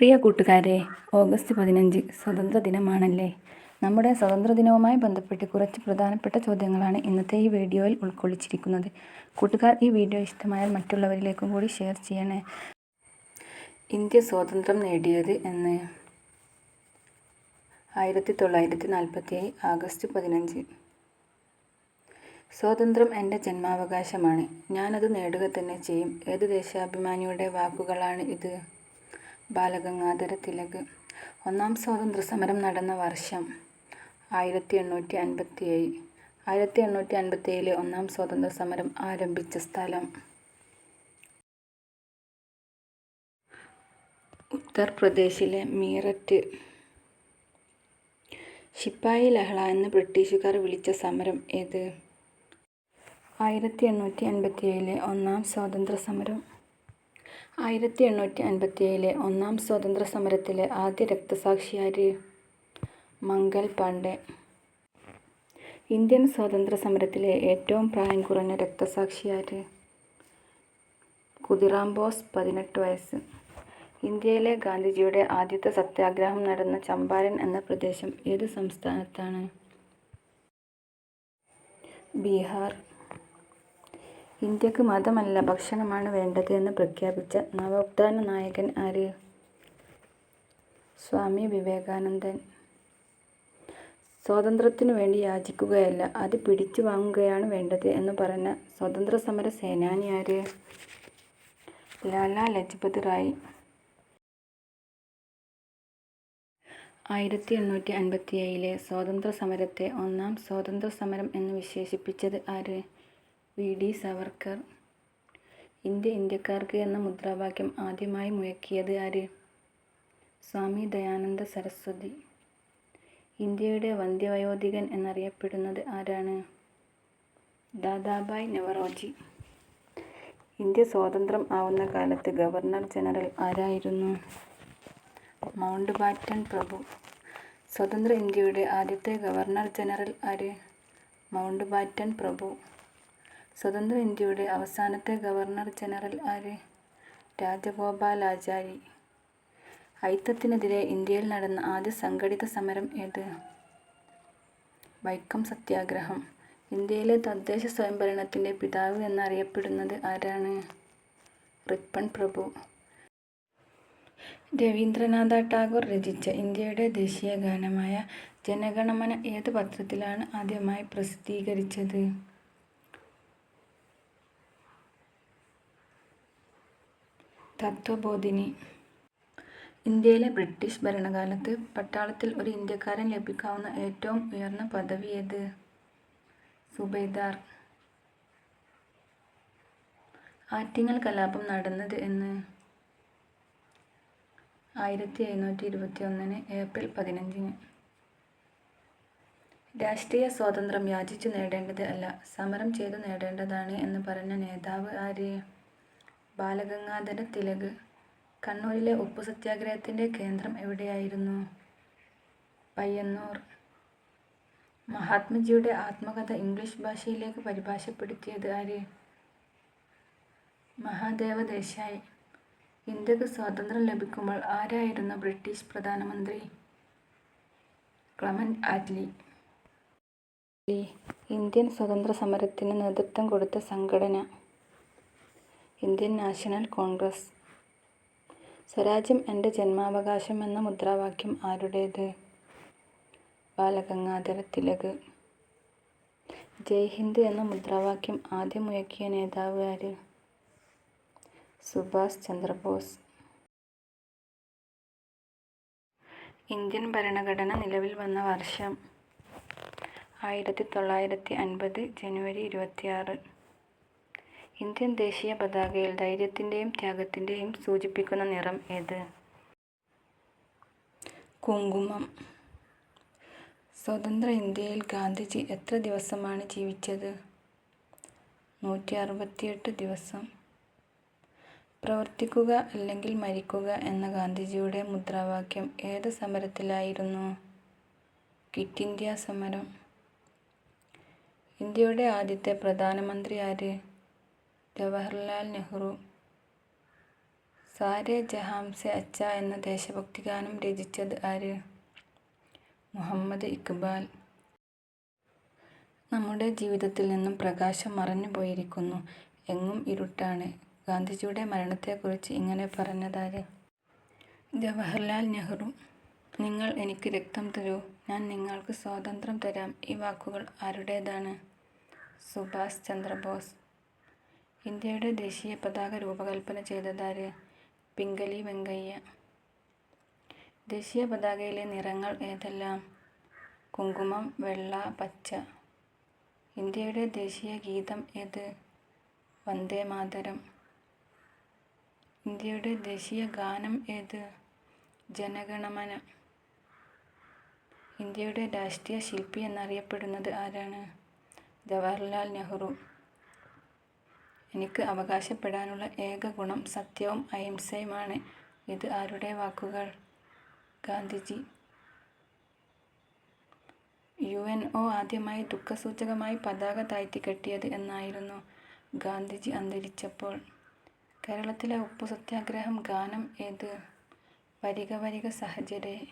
പ്രിയ കൂട്ടുകാരെ, ഓഗസ്റ്റ് 15 സ്വതന്ത്ര ദിനമാണല്ലേ. നമ്മുടെ സ്വതന്ത്ര ദിനവുമായി ബന്ധപ്പെട്ട് കുറച്ച് പ്രധാനപ്പെട്ട ചോദ്യങ്ങളാണ് ഇന്നത്തെ ഈ വീഡിയോയിൽ ഉൾക്കൊള്ളിച്ചിരിക്കുന്നത്. കൂട്ടുകാർ, ഈ വീഡിയോ ഇഷ്ടമായാൽ മറ്റുള്ളവരിലേക്കും കൂടി ഷെയർ ചെയ്യണേ. ഇന്ത്യ സ്വാതന്ത്ര്യം നേടിയത് എന്ന്? 1947 ആഗസ്റ്റ് 15. സ്വാതന്ത്ര്യം എൻ്റെ ജന്മാവകാശമാണ്. ഞാനത് നേടുക തന്നെ ചെയ്യും. ഏത് ദേശാഭിമാനിയുടെ വാക്കുകളാണ് ഇത്? ബാലഗംഗാധര തിലക്. ഒന്നാം സ്വാതന്ത്ര്യ സമരം നടന്ന വർഷം? 1857. 1857 ഒന്നാം സ്വാതന്ത്ര്യ സമരം ആരംഭിച്ച സ്ഥലം? ഉത്തർപ്രദേശിലെ മീററ്റ്. ശിപ്പായി ലഹള എന്ന് ബ്രിട്ടീഷുകാർ വിളിച്ച സമരം ഏത്? 1857 ഒന്നാം സ്വാതന്ത്ര്യ സമരം. 1857 ഒന്നാം സ്വാതന്ത്ര്യ സമരത്തിലെ ആദ്യ രക്തസാക്ഷിയാര്? മംഗൽ പാണ്ഡെ. ഇന്ത്യൻ സ്വാതന്ത്ര്യ സമരത്തിലെ ഏറ്റവും പ്രായം കുറഞ്ഞ രക്തസാക്ഷിയാര്? ഖുദിറാം ബോസ്, 18 വയസ്സ്. ഇന്ത്യയിലെ ഗാന്ധിജിയുടെ ആദ്യത്തെ സത്യാഗ്രഹം നടന്ന ചമ്പാരൻ എന്ന പ്രദേശം ഏത് സംസ്ഥാനത്താണ്? ബീഹാർ. ഇന്ത്യക്ക് മതമല്ല ഭക്ഷണമാണ് വേണ്ടത് എന്ന് പ്രഖ്യാപിച്ച നവോത്ഥാന നായകൻ ആര്? സ്വാമി വിവേകാനന്ദൻ. സ്വാതന്ത്ര്യത്തിനു വേണ്ടി യാചിക്കുകയല്ല, അത് പിടിച്ചു വാങ്ങുകയാണ് വേണ്ടത് എന്ന് പറഞ്ഞ സ്വാതന്ത്ര്യ സമര സേനാനി ആര്? ലാലാ ലജ്പത് റായ്. 1857 സ്വാതന്ത്ര്യ സമരത്തെ ഒന്നാം സ്വാതന്ത്ര്യ സമരം എന്ന് വിശേഷിപ്പിച്ചത് ആര്? വി. ഡി. സവർക്കർ. ഇന്ത്യ ഇന്ത്യക്കാർക്ക് എന്ന മുദ്രാവാക്യം ആദ്യമായി മുഴക്കിയത് ആര്? സ്വാമി ദയാനന്ദ സരസ്വതി. ഇന്ത്യയുടെ വന്ധ്യവയോധികൻ എന്നറിയപ്പെടുന്നത് ആരാണ്? ദാദാഭായ് നവറോജി. ഇന്ത്യ സ്വതന്ത്രം ആവുന്ന കാലത്ത് ഗവർണർ ജനറൽ ആരായിരുന്നു? മൗണ്ട് ബാറ്റൺ പ്രഭു. സ്വതന്ത്ര ഇന്ത്യയുടെ ആദ്യത്തെ ഗവർണർ ജനറൽ ആര്? മൗണ്ട് ബാറ്റൺ പ്രഭു. സ്വതന്ത്ര ഇന്ത്യയുടെ അവസാനത്തെ ഗവർണർ ജനറൽ ആര്? രാജഗോപാലാചാരി. അയിത്തത്തിനെതിരെ ഇന്ത്യയിൽ നടന്ന ആദ്യ സംഘടിത സമരം ഏത്? വൈക്കം സത്യാഗ്രഹം. ഇന്ത്യയിലെ തദ്ദേശ സ്വയംഭരണത്തിൻ്റെ പിതാവ് എന്നറിയപ്പെടുന്നത് ആരാണ്? റിപ്പൺ പ്രഭു. രവീന്ദ്രനാഥ ടാഗോർ രചിച്ച ഇന്ത്യയുടെ ദേശീയ ഗാനമായ ജനഗണമന ഏത് പത്രത്തിലാണ് ആദ്യമായി പ്രസിദ്ധീകരിച്ചത്? തത്വബോധിനി. ഇന്ത്യയിലെ ബ്രിട്ടീഷ് ഭരണകാലത്ത് പട്ടാളത്തിൽ ഒരു ഇന്ത്യക്കാരൻ ലഭിക്കാവുന്ന ഏറ്റവും ഉയർന്ന പദവി ഏത്? സുബേദാർ. ആറ്റിങ്ങൽ കലാപം നടന്നത് എന്ന്? 1721 ഏപ്രിൽ 15. രാഷ്ട്രീയ സ്വാതന്ത്ര്യം യാചിച്ചു നേടേണ്ടത് അല്ല, സമരം ചെയ്തു നേടേണ്ടതാണ് എന്ന് പറഞ്ഞ നേതാവ് ആര്? ബാലഗംഗാധര തിലക്. കണ്ണൂരിലെ ഉപ്പു സത്യാഗ്രഹത്തിൻ്റെ കേന്ദ്രം എവിടെയായിരുന്നു? പയ്യന്നൂർ. മഹാത്മജിയുടെ ആത്മകഥ ഇംഗ്ലീഷ് ഭാഷയിലേക്ക് പരിഭാഷപ്പെടുത്തിയത് ആര്? മഹാദേവ ദേശായി. ഇന്ത്യക്ക് സ്വാതന്ത്ര്യം ലഭിക്കുമ്പോൾ ആരായിരുന്നു ബ്രിട്ടീഷ് പ്രധാനമന്ത്രി? Clement Attlee. ഇന്ത്യൻ സ്വാതന്ത്ര്യ സമരത്തിന് നേതൃത്വം കൊടുത്ത സംഘടന? Indian national Congress. സ്വരാജ്യം എൻ്റെ ജന്മാവകാശം എന്ന മുദ്രാവാക്യം ആരുടേത്? ബാലഗംഗാധര തിലക്. ജയ് ഹിന്ദ് എന്ന മുദ്രാവാക്യം ആദ്യം മുഴക്കിയ നേതാവ് ആര്? സുഭാഷ് ചന്ദ്രബോസ്. ഇന്ത്യൻ ഭരണഘടന നിലവിൽ വന്ന വർഷം? 1950 ജനുവരി 26. ഇന്ത്യൻ ദേശീയ പതാകയിൽ ധൈര്യത്തിൻ്റെയും ത്യാഗത്തിൻ്റെയും സൂചിപ്പിക്കുന്ന നിറം ഏത്? കുങ്കുമം. സ്വതന്ത്ര ഇന്ത്യയിൽ ഗാന്ധിജി എത്ര ദിവസമാണ് ജീവിച്ചത്? 168 ദിവസം. പ്രവർത്തിക്കുക അല്ലെങ്കിൽ മരിക്കുക എന്ന ഗാന്ധിജിയുടെ മുദ്രാവാക്യം ഏത് സമരത്തിലായിരുന്നു? ക്വിറ്റ് ഇന്ത്യ സമരം. ഇന്ത്യയുടെ ആദ്യത്തെ പ്രധാനമന്ത്രി ആര്? ജവഹർലാൽ നെഹ്റു. സാരേ ജഹാം സെ അച്ച എന്ന ദേശഭക്തി ഗാനം രചിച്ചത് ആര്? മുഹമ്മദ് ഇക്ബാൽ. നമ്മുടെ ജീവിതത്തിൽ നിന്നും പ്രകാശം മറഞ്ഞു പോയിരിക്കുന്നു. എങ്ങും ഇരുട്ടാണ്. ഗാന്ധിജിയുടെ മരണത്തെക്കുറിച്ച് ഇങ്ങനെ പറഞ്ഞതാര്? ജവഹർലാൽ നെഹ്റു. നിങ്ങൾ എനിക്ക് രക്തം തരൂ, ഞാൻ നിങ്ങൾക്ക് സ്വാതന്ത്ര്യം തരാം. ഈ വാക്കുകൾ ആരുടേതാണ്? സുഭാഷ് ചന്ദ്രബോസ്. ഇന്ത്യയുടെ ദേശീയ പതാക രൂപകൽപ്പന ചെയ്തതാര്? പിംഗലി വെങ്കയ്യ. ദേശീയ പതാകയിലെ നിറങ്ങൾ ഏതെല്ലാം? കുങ്കുമം, വെള്ള, പച്ച. ഇന്ത്യയുടെ ദേശീയ ഗീതം ഏത്? വന്ദേ മാതരം. ഇന്ത്യയുടെ ദേശീയ ഗാനം ഏത്? ജനഗണമന. ഇന്ത്യയുടെ രാഷ്ട്രീയ ശില്പി എന്നറിയപ്പെടുന്നത് ആരാണ്? ജവഹർലാൽ നെഹ്റു. എനിക്ക് അവകാശപ്പെടാനുള്ള ഏക ഗുണം സത്യവും അഹിംസയുമാണ്. ഇത് ആരുടെ വാക്കുകൾ? ഗാന്ധിജി. UNO ആദ്യമായി ദുഃഖസൂചകമായി പതാക താഴ്ത്തിക്കെട്ടിയത് എന്നായിരുന്നു? ഗാന്ധിജി അന്തരിച്ചപ്പോൾ. കേരളത്തിലെ ഉപ്പു സത്യാഗ്രഹം ഗാനം ഏത്? വരിക വരിക സഹചരേ.